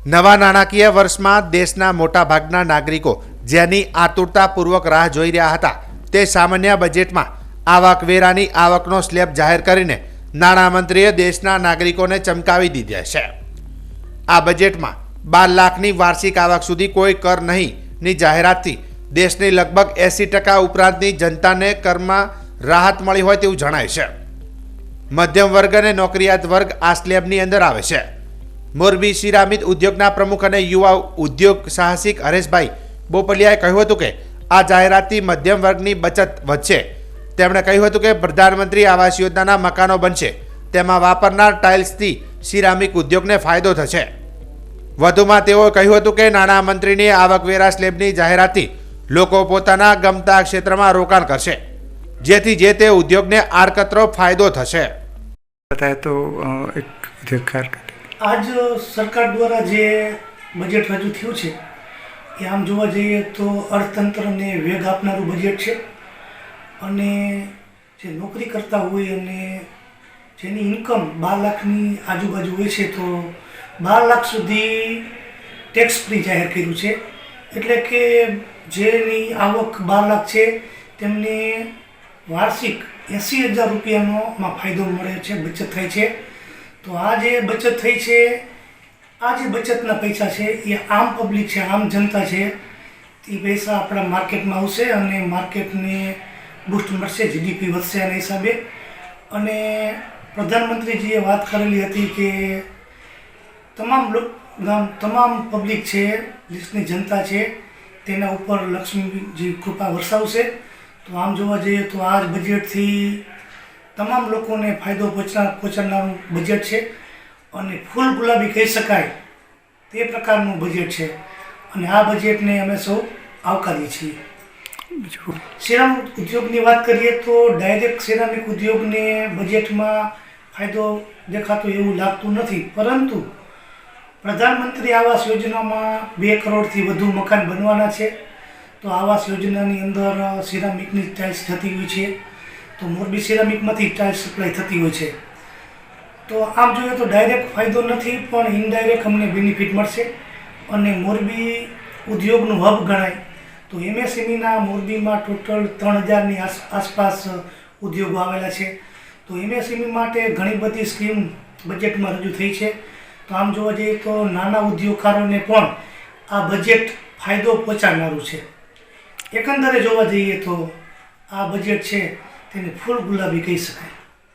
નવા નાણાકીય વર્ષમાં દેશના મોટાભાગના નાગરિકો જેની આતુરતાપૂર્વક રાહ જોઈ રહ્યા હતા તે સામાન્ય બજેટમાં આવકવેરાની આવકનો સ્લેબ જાહેર કરીને નાણામંત્રીએ દેશના નાગરિકોને ચમકાવી દીધા છે। આ બજેટમાં 12 લાખની વાર્ષિક આવક સુધી કોઈ કર નહીંની જાહેરાતથી દેશની લગભગ 80% ઉપરાંતની જનતાને કરમાં રાહત મળી હોય તેવું જણાય છે। મધ્યમ વર્ગ અને નોકરિયાત વર્ગ આ સ્લેબની અંદર આવે છે। મોરબી સિરામિક ઉદ્યોગના પ્રમુખ અને યુવા ઉદ્યોગ સાહસિક હરેશભાઈ બોપલિયાએ કહ્યું હતું કે આ જાહેરાતથી મધ્યમ વર્ગની બચત વધશે। તેમણે કહ્યું હતું કે પ્રધાનમંત્રી આવાસ યોજનાના મકાનો બનશે, તેમાં વાપરનાર ટાઇલ્સથી સિરામિક ઉદ્યોગને ફાયદો થશે। વધુમાં તેઓએ કહ્યું હતું કે નાણામંત્રીની આવકવેરા સ્લેબની જાહેરાતથી લોકો પોતાના ગમતા ક્ષેત્રમાં રોકાણ કરશે, જેથી જે તે ઉદ્યોગને આડકતરો ફાયદો થશે। बताया तो एक अधिकार आज सरकार द्वारा जे बजेट रजू थयुं छे ए आम जोवा जईए तो अर्थतंत्रने वेग आपनारू बजेट छे अने जे नौकरी करता होय अने जेनी इनकम 12 लाखनी आजूबाजू होय छे तो 12 लाख सुधी टेक्स फ्री जाहेर कर्युं छे। एटले के जेनी आवक 12 लाख छे तेमने वार्षिक 80,000 रुपयानो માં ફાયદો મળે છે, બચત થાય છે। તો આ જે બચત થઈ છે, આ જે બચતના પૈસા છે એ આમ પબ્લિક છે, આમ જનતા છે, એ પૈસા આપણા માર્કેટમાં આવશે અને માર્કેટને બૂસ્ટ મળશે, જીડીપી વધશે એના હિસાબે। અને પ્રધાનમંત્રીજીએ વાત કરેલી હતી કે તમામ પબ્લિક છે, દેશની જનતા છે, તેના ઉપર લક્ષ્મીજી કૃપા વરસાવશે। તો આમ જોવા જઈએ તો આ જ બજેટથી તમામ લોકોને ફાયદો પહોંચાડનારું બજેટ છે અને ફૂલ ગુલાબી કહી શકાય તે પ્રકારનું બજેટ છે અને આ બજેટને અમે સૌ આવકારીએ છીએ। સિરામિક ઉદ્યોગની વાત કરીએ તો ડાયરેક્ટ સિરામિક ઉદ્યોગને બજેટમાં ફાયદો દેખાતો એવું લાગતું નથી, પરંતુ પ્રધાનમંત્રી આવાસ યોજનામાં 2 કરોડથી વધુ મકાન બનવાના છે। તો આવાસ યોજનાની અંદર સિરામિકની ટાઇલ્સ થતી હોય છે, તો મોરબી સિરામિકમાંથી ટાઇલ્સ સપ્લાય થતી હોય છે। તો આમ જોઈએ તો ડાયરેક્ટ ફાયદો નથી, પણ ઇનડાયરેક્ટ અમને બેનિફિટ મળશે અને મોરબી ઉદ્યોગનું હબ ગણાય। તો એમએસએમઈના મોરબીમાં ટોટલ 3000ની આસપાસ ઉદ્યોગો આવેલા છે। તો એમએસએમઈ માટે ઘણી બધી સ્કીમ બજેટમાં રજૂ થઈ છે। તો આમ જોવા જઈએ તો નાના ઉદ્યોગકારોને પણ આ બજેટ ફાયદો પહોંચાડનારું છે। એકંદરે જોવા જઈએ તો આ બજેટ છે તેને ફૂલ ગુલાબી કહી શકાય।